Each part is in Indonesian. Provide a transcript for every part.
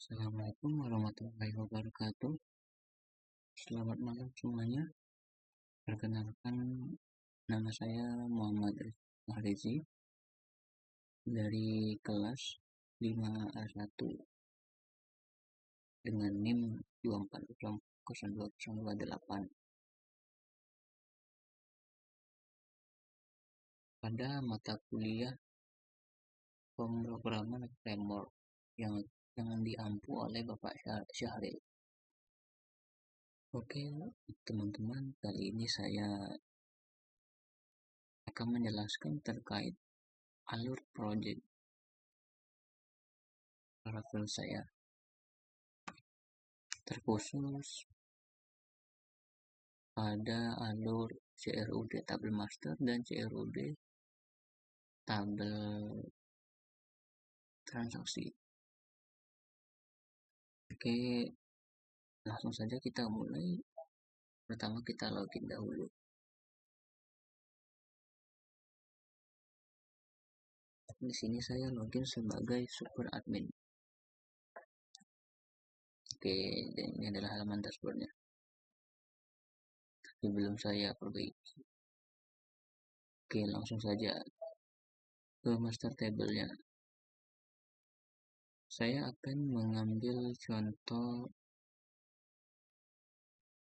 Assalamualaikum warahmatullahi wabarakatuh. Selamat malam semuanya. Perkenalkan, nama saya Muhammad Mahrizi dari kelas 5A1 dengan NIM 2400228. Pada mata kuliah pemrograman framework yang diampu oleh Bapak Syahril. Oke, teman-teman, kali ini saya akan menjelaskan terkait alur project Laravel saya, terkhusus pada alur CRUD tabel master dan CRUD tabel transaksi. Oke, langsung saja kita mulai. Pertama kita login dahulu. Di sini saya login sebagai super admin. Oke, dan ini adalah halaman dashboardnya. Tapi belum saya perbaiki. Oke, langsung saja ke master table-nya. Saya akan mengambil contoh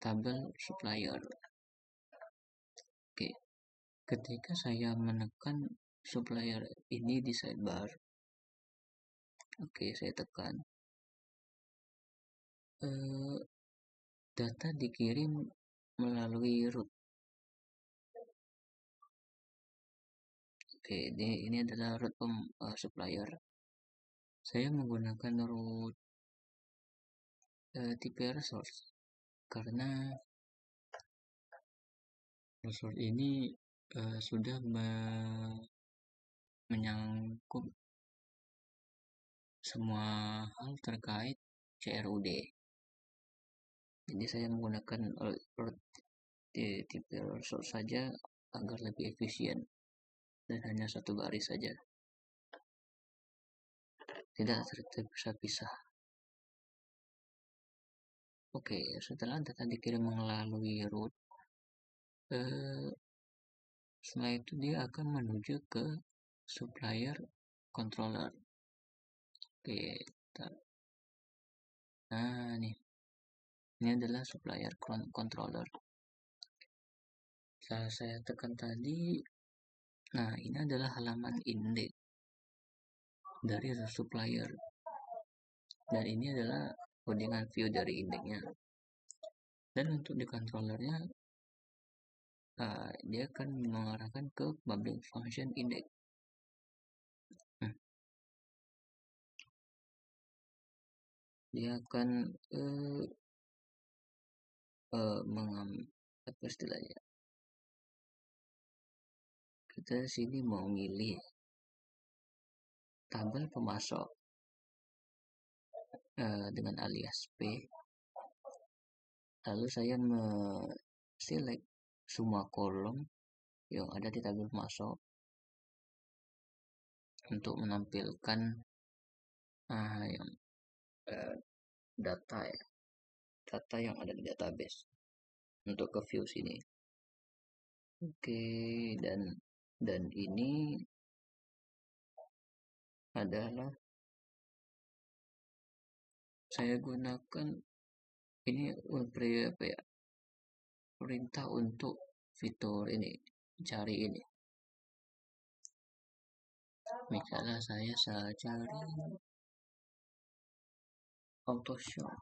tabel supplier. Oke, ketika saya menekan supplier ini di sidebar, oke, saya tekan, data dikirim melalui root. Oke, ini adalah root supplier. Saya menggunakan root tipe resource karena resource ini sudah menyangkut semua hal terkait CRUD. Jadi saya menggunakan root tipe resource saja agar lebih efisien dan hanya satu baris saja, tidak terpisah-pisah. Oke, setelah data dikirim melalui root, setelah itu dia akan menuju ke supplier controller. Oke, nah ini adalah supplier controller. Saya tekan tadi. Nah, ini adalah halaman index dari supplier, dan ini adalah codingan view dari indexnya. Dan untuk di controllernya, dia akan mengarahkan ke public function index. Dia akan apa istilahnya? Kita sini mau milih tabel pemasok dengan alias P. Lalu saya select semua kolom yang ada di tabel pemasok untuk menampilkan yang data yang ada di database untuk ke view sini. Oke, dan ini adalah saya gunakan ini perintah untuk fitur ini, cari ini. Misalnya saya cari Photoshop.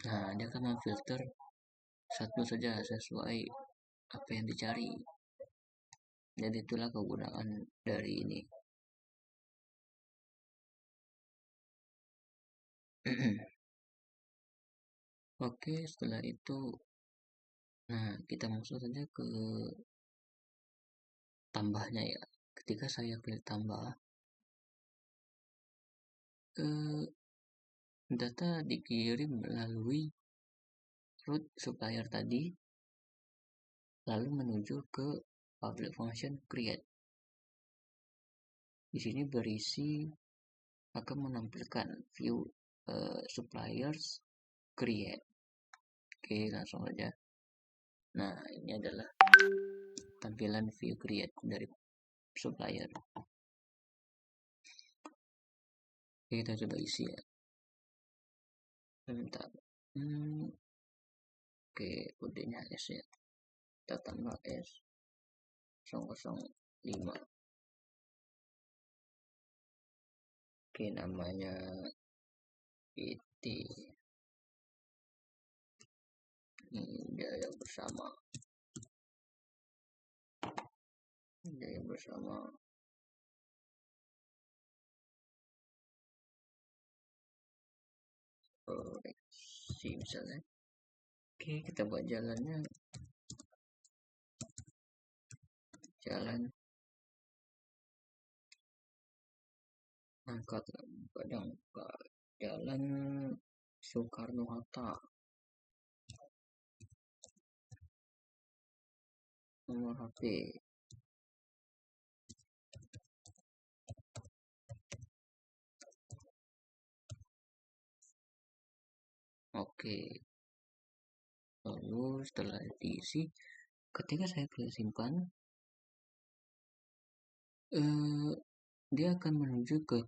Nah, dia akan memfilter satu saja sesuai apa yang dicari. Jadi itulah kegunaan dari ini. Oke, setelah itu, nah kita masuk saja ke tambahnya ya. Ketika saya klik tambah, data dikirim melalui root supplier tadi, lalu menuju ke public function create. Di sini berisi akan menampilkan view suppliers create. Oke, langsung aja. Nah, ini adalah tampilan view create dari supplier. Oke, kita coba isi ya. Bentar. Oke, kodenya S ya. Kita tambah S 005. Oke, namanya PT. Jaya bersama. Jaya bersama. Koreksi misalnya. Oke, kita buat jalannya. Jalan angkat Padang, Jalan Soekarno Hatta, nomor HP. Oke, lalu setelah diisi, ketika saya klik simpan, dia akan menuju ke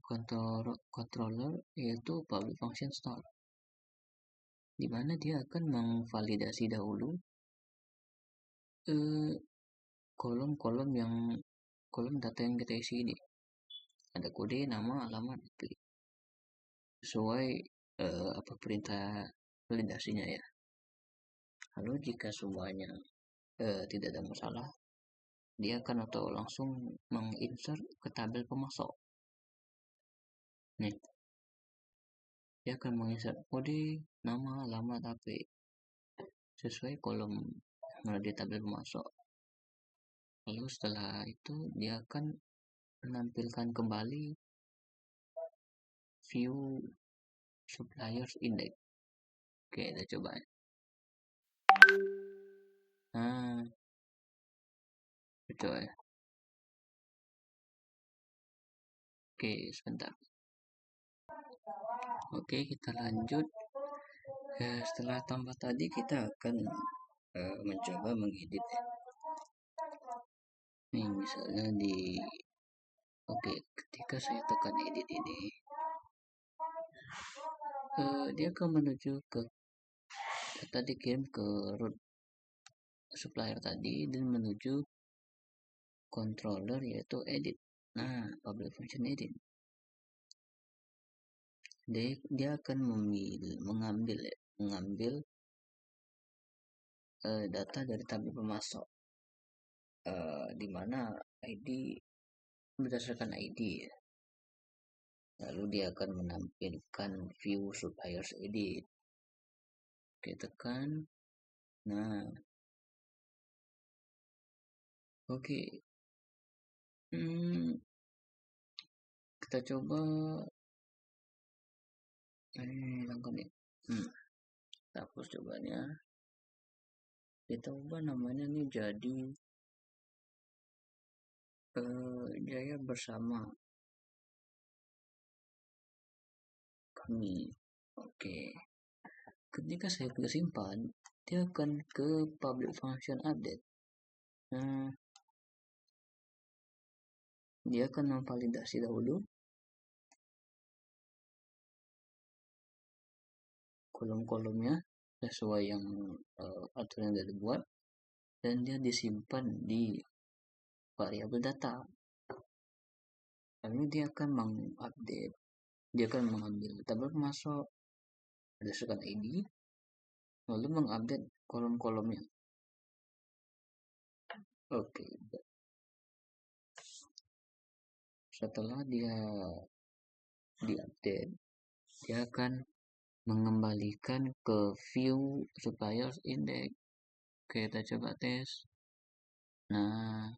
controller yaitu public function start, di mana dia akan memvalidasi dahulu kolom-kolom kolom data yang kita isi ini. Ada kode, nama, alamat, klik sesuai apa perintah validasinya ya. Lalu jika semuanya tidak ada masalah, dia akan atau langsung menginsert ke tabel pemasok. Nih, dia akan menginsert kode, nama, alamat, HP sesuai kolom yang ada di tabel pemasok. Lalu setelah itu dia akan menampilkan kembali view suppliers index. Oke, kita coba. Nah, coba ya. Oke, sebentar. Oke, kita lanjut. Setelah tambah tadi kita akan mencoba mengedit ya. Nih misalnya ketika saya tekan edit ini, dia akan menuju ke data dikirim ke root supplier tadi dan menuju controller yaitu edit. Nah, public function edit. Dia akan mengambil data dari tabel pemasok, di mana ID berdasarkan ID ya. Lalu dia akan menampilkan view suppliers edit. Oke, tekan. Nah, oke. Kita coba langkah nih. Kita hapus cobanya. Kita ubah namanya nih jadi Jaya bersama kami. Oke. Ketika saya klik simpan, dia akan ke public function update. Nah, dia akan memvalidasi dahulu kolom-kolomnya sesuai yang aturan yang dibuat, dan dia disimpan di variabel data. Lalu dia akan mengupdate, dia akan mengambil tabel pemasok berdasarkan ID, lalu mengupdate kolom-kolomnya. Oke. Setelah dia diupdate, dia akan mengembalikan ke view suppliers index. Oke, kita coba tes. Nah,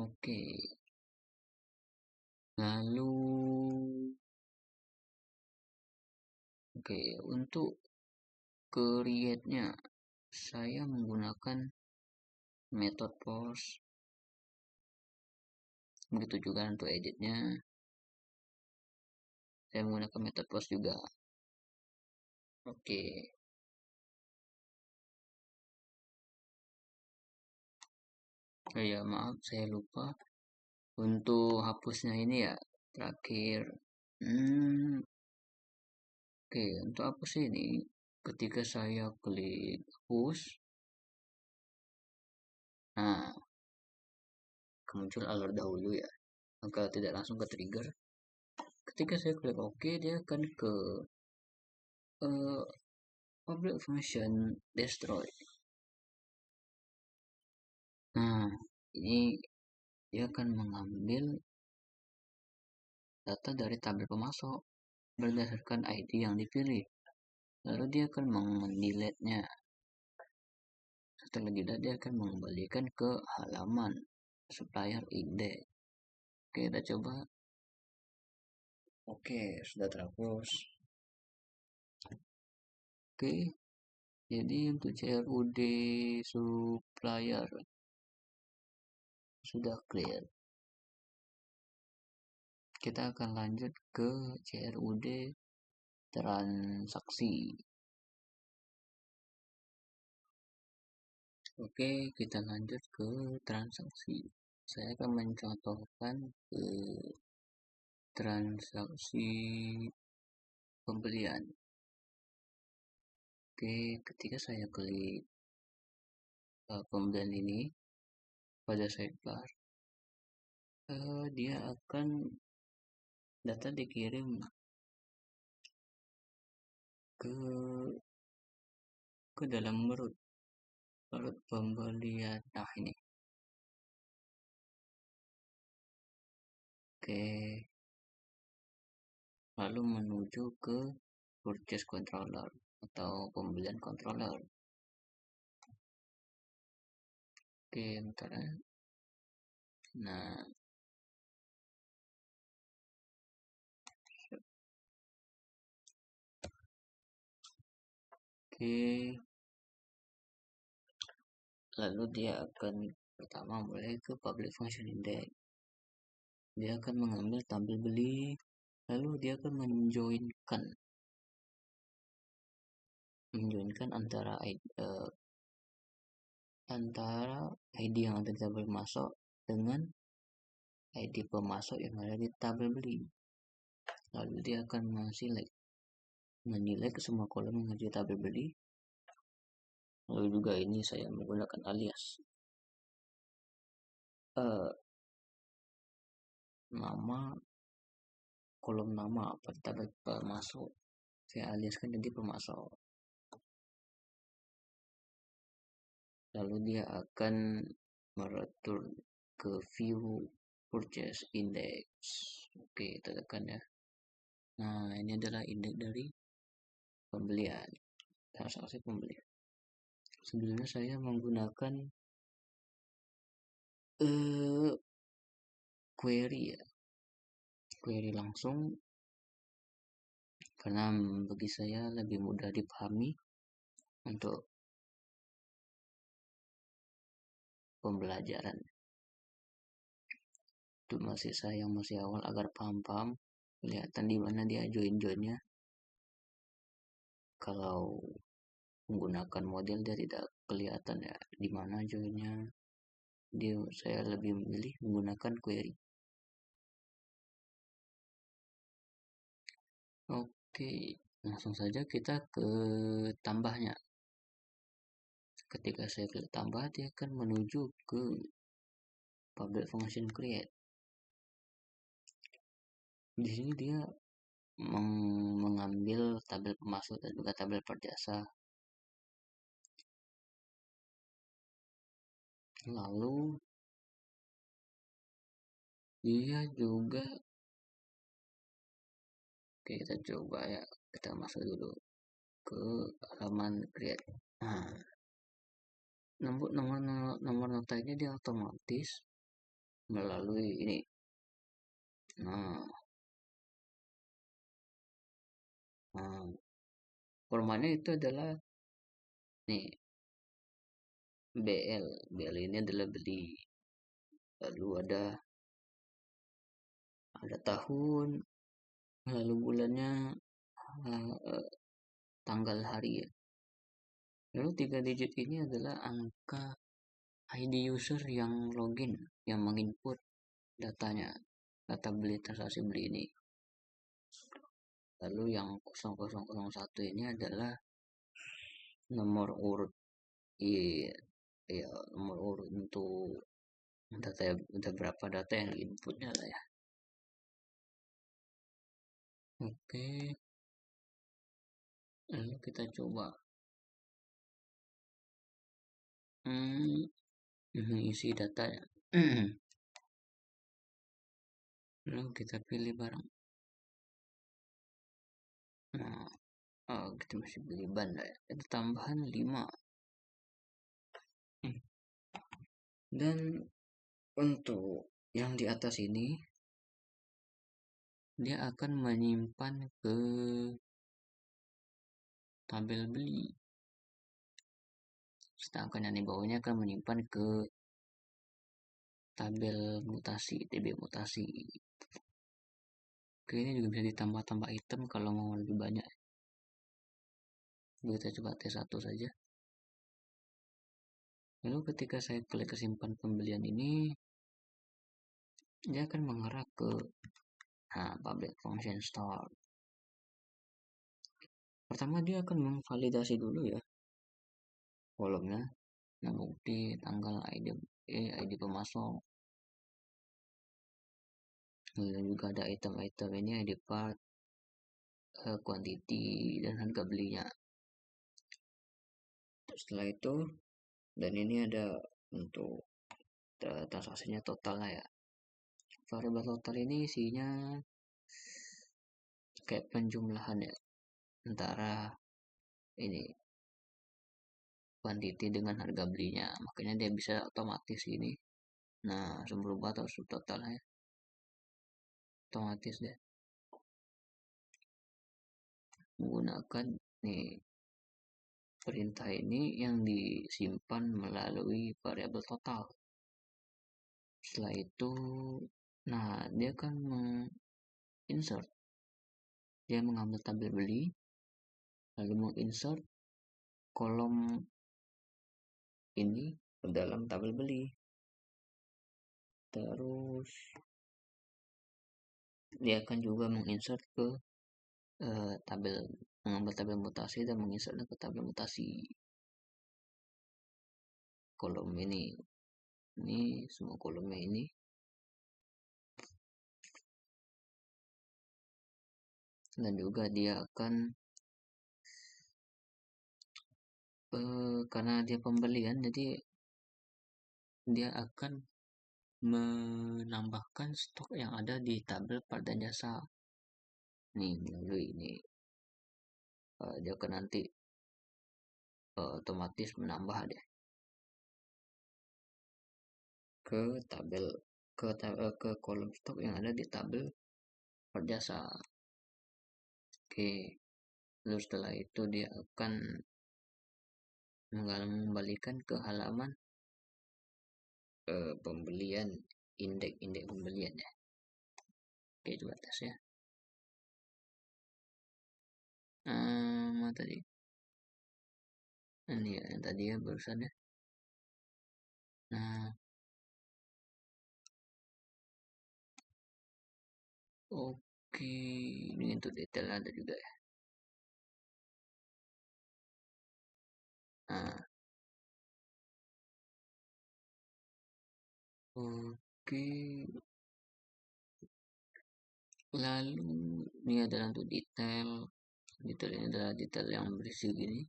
oke. Lalu untuk create-nya saya menggunakan method post. Begitu juga untuk editnya. saya menggunakan metode post juga. Oke. Oh ya, maaf saya lupa untuk hapusnya ini ya terakhir. Oke, untuk hapus ini ketika saya klik hapus, nah muncul alert dahulu ya, maka tidak langsung ke trigger. Ketika saya klik OK, dia akan ke public function destroy. Nah, ini dia akan mengambil data dari tabel pemasok berdasarkan ID yang dipilih. Lalu dia akan mendelete-nya. Setelah delete, dia akan mengembalikan ke halaman supplier index. Oke, kita coba. Oke, sudah terhapus. Oke, jadi untuk CRUD supplier sudah clear. Kita akan lanjut ke CRUD transaksi. Oke, kita lanjut ke transaksi. Saya akan mencontohkan ke transaksi pembelian. Oke, ketika saya klik pembelian ini pada sidebar, dia akan data dikirim ke dalam root pembelian. Nah ini. Oke, lalu menuju ke purchase controller atau pembelian controller. Oke, bentar ya. Nah, oke, lalu dia akan pertama mulai ke public function index. Dia akan mengambil tabel beli, lalu dia akan menjoinkan antara ID yang ada di tabel masuk dengan ID pemasok yang ada di tabel beli. Lalu dia akan menilai ke semua kolom yang ada di tabel beli. Lalu juga ini saya menggunakan alias nama, kolom nama pada tabel pemasok saya aliaskan jadi pemasok. Lalu dia akan mereturn ke view purchase index. Oke, kita tekan ya. Nah, ini adalah indeks dari pembelian, transaksi pembelian. Sebelumnya saya menggunakan query ya, query langsung karena bagi saya lebih mudah dipahami untuk pembelajaran. Itu saya yang masih awal agar paham-paham, kelihatan di mana dia join-joinnya. Kalau menggunakan model dia tidak kelihatan ya di mana joinnya. Saya lebih memilih menggunakan query. Oke, langsung saja kita ke tambahnya. Ketika saya klik tambah, dia akan menuju ke public function create. Di sini dia mengambil tabel pemasok dan juga tabel perjasa. Lalu dia juga, oke kita coba ya, kita masuk dulu ke halaman create. Nah, nomor nota ini dia otomatis melalui ini. Nah, formatnya itu adalah nih BL ini adalah beli, lalu ada tahun, lalu bulannya, eh, tanggal hari ya. Lalu 3 digit ini adalah angka ID user yang login, yang menginput datanya, data beli transaksi beli ini. Lalu yang 0001 ini adalah nomor urut, iya, ya, nomor urut untuk data, ada berapa data yang diinputnya lah ya. Oke, lalu kita coba isi data ya. Lalu kita pilih barang. Nah, kita masih beli ban lah ya. Ada tambahan 5. Dan untuk yang di atas ini, dia akan menyimpan ke tabel beli. Sedangkan yang di bawahnya akan menyimpan ke tabel mutasi, TB mutasi. Oke, ini juga bisa ditambah-tambah item kalau mau lebih banyak. Kita coba tes 1 saja. Lalu ketika saya klik ke simpan pembelian ini, dia akan mengarah ke public function store. Pertama dia akan memvalidasi dulu ya kolomnya, nah bukti, tanggal, ID pemasok. Lalu juga ada item-item ini, ID part, quantity, dan harga belinya. Setelah itu, dan ini ada untuk transaksinya total lah ya. Variabel total ini isinya kayak penjumlahan ya, antara ini quantity dengan harga belinya, makanya dia bisa otomatis ini. Nah, sum berubah atau sum total ya, otomatis deh menggunakan nih perintah ini yang disimpan melalui variabel total. Setelah itu, nah dia akan menginsert, dia mengambil tabel beli, lalu menginsert kolom ini ke dalam tabel beli. Terus dia akan juga menginsert ke tabel, mengambil tabel mutasi dan menginsertnya ke tabel mutasi kolom ini semua kolomnya ini. Dan juga dia akan karena dia pembelian, jadi dia akan menambahkan stok yang ada di tabel part dan jasa nih melalui ini. Dia akan nanti otomatis menambah deh ke tabel, ke kolom stok yang ada di tabel part jasa. Oke, lalu setelah itu dia akan mengembalikan ke halaman pembelian, indeks pembelian ya. Oke, coba tes ya. Mana tadi? Ini ya, yang tadi ya barusan ya. Nah, oke, ini untuk detail ada juga ya. Nah, oke, lalu ini adalah untuk detail. Detail ini adalah detail yang berisi gini.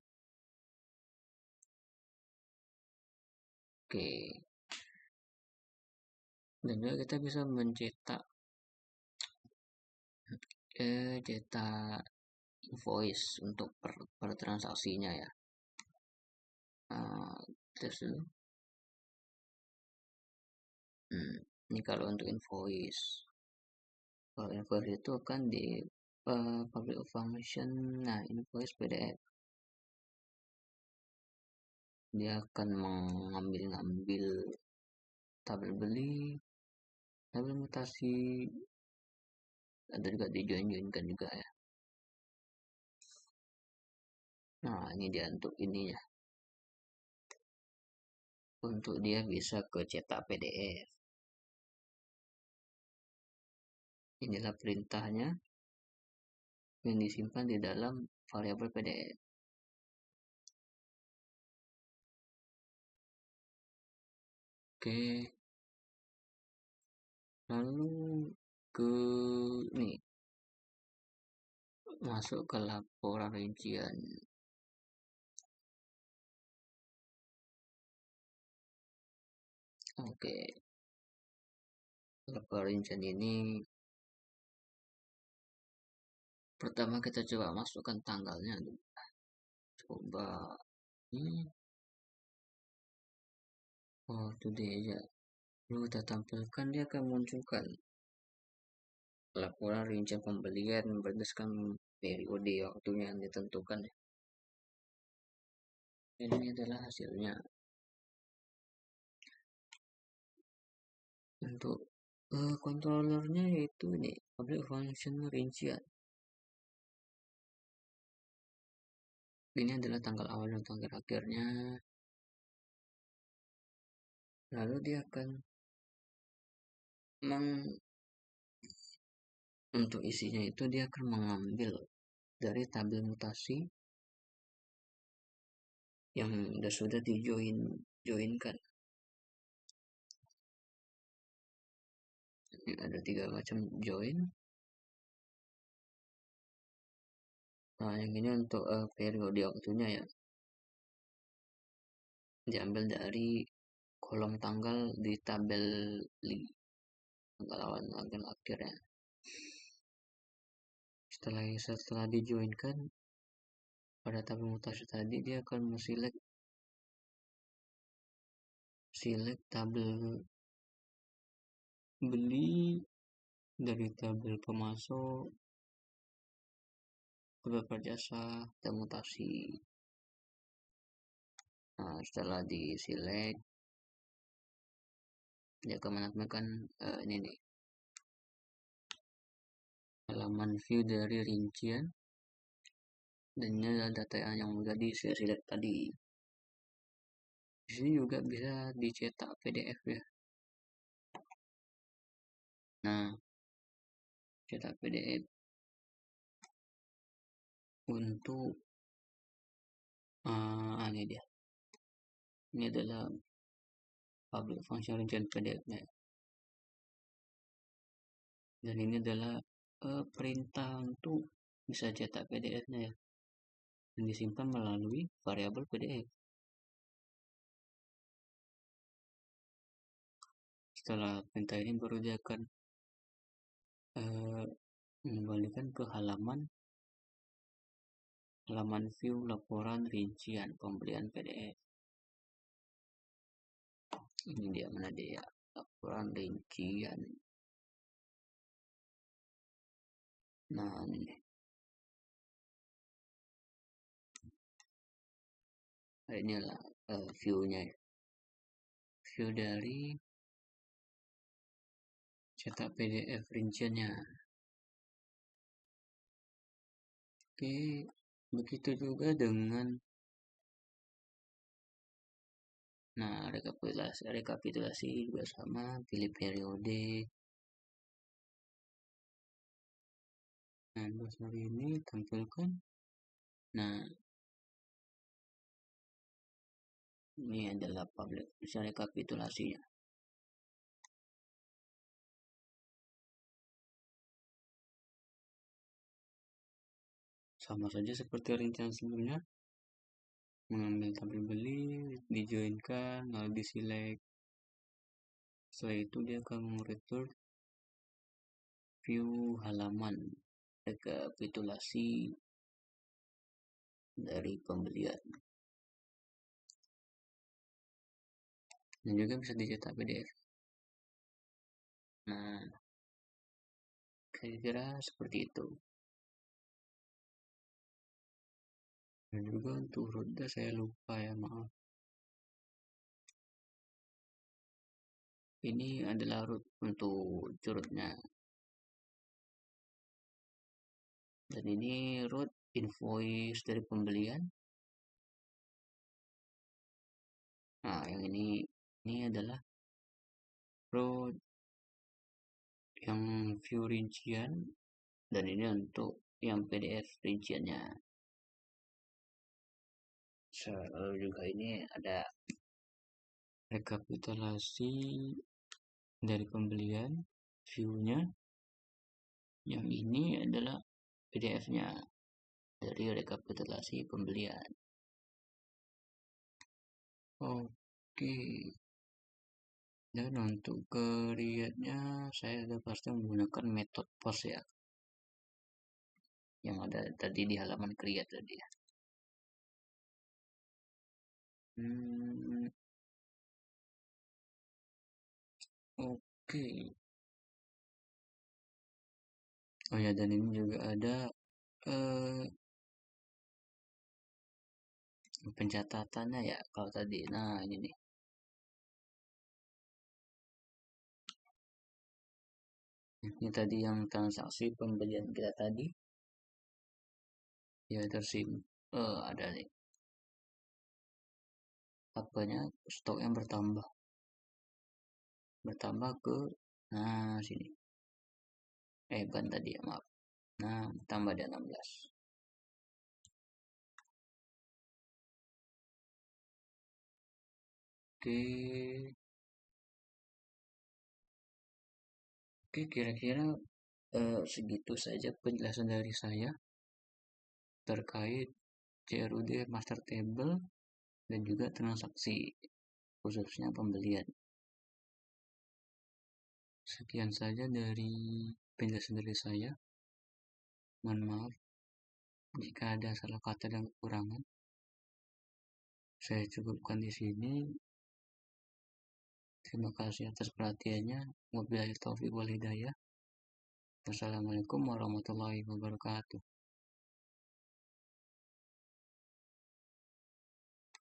Oke, dan juga kita bisa mencetak cetak invoice untuk per transaksinya ya. Terus dulu. Ini kalau untuk invoice. Kalau invoice itu akan di public function, nah invoice PDF. Dia akan mengambil tabel beli, tabel mutasi, atau juga di join-joinkan juga ya. Nah, ini dia untuk ininya. Untuk dia bisa ke cetak PDF. Inilah perintahnya yang disimpan di dalam variabel PDF. Oke, lalu ke nih, masuk ke laporan rincian. Oke, laporan rincian ini pertama kita coba masukkan tanggalnya. Coba ini, oh today aja. Lalu kita tampilkan, dia akan munculkan laporan rincian pembelian berdasarkan periode waktunya yang ditentukan. Ini adalah hasilnya. Untuk controllernya yaitu ini public function rincian. Ini adalah tanggal awal dan tanggal akhirnya. Lalu dia akan untuk isinya itu dia akan mengambil dari tabel mutasi yang sudah joinkan. Ini ada 3 macam join. Nah, yang ini untuk periode waktunya ya. Diambil dari kolom tanggal di tabel tanggal awal tanggal akhirnya. Setelah dijoinkan pada tabel mutasi tadi, dia akan select tabel beli dari tabel pemasok, tabel jasa, dan mutasi. Nah, setelah di select, dia akan menampilkan ini nih, halaman view dari rincian, dan ini adalah data yang sudah di select tadi. Di sini juga bisa dicetak PDF ya. Nah, cetak PDF untuk ini dia. Ini adalah public function rincian PDF-nya. Dan ini adalah perintah untuk bisa cetak PDF-nya ya. Dan disimpan melalui variabel PDF. Setelah perintah ini baru dia akan mengembalikan ke halaman view laporan rincian pembelian PDF. Ini dia, mana dia, laporan rincian. Nah, ini inilah view-nya ya. View dari cetak PDF rinciannya. Oke, begitu juga dengan rekapitulasi juga sama, pilih periode. Nah, hari ini tampilkan. Nah, ini adalah public bisa rekapitulasinya. Sama saja seperti rincian sebelumnya. Mengambil tabel beli, dijoinkan, lalu diselect. Setelah itu dia akan mereturn view halaman rekapitulasi dari pembelian. Dan juga bisa dicetak PDF. Nah, kira-kira seperti itu. Dan juga untuk roda saya lupa ya, maaf. Ini adalah root untuk curutnya. Dan ini root invoice dari pembelian. Nah, yang ini adalah root yang view rincian, dan ini untuk yang PDF rinciannya. Lalu juga ini ada rekapitulasi dari pembelian, view-nya. Yang ini adalah PDF-nya dari rekapitulasi pembelian. Oke. Dan untuk create-nya saya sudah pasti menggunakan metode post ya, yang ada tadi di halaman create tadi ya. Oke. Oh ya, dan ini juga ada pencatatannya ya kalau tadi. Nah, ini nih. Ini tadi yang transaksi pembelian kita tadi. Ya, ada nih. Apanya stok yang bertambah. Bertambah ke sini. Bukan tadi ya, maaf. Nah, tambah ada 16. Oke. Oke, kira-kira segitu saja penjelasan dari saya terkait CRUD Master Table dan juga transaksi, khususnya pembelian. Sekian saja dari penjelasan dari saya. Mohon maaf jika ada salah kata dan kekurangan. Saya cukupkan di sini. Terima kasih atas perhatiannya. Wabillahi taufiq wal hidayah. Wassalamualaikum warahmatullahi wabarakatuh.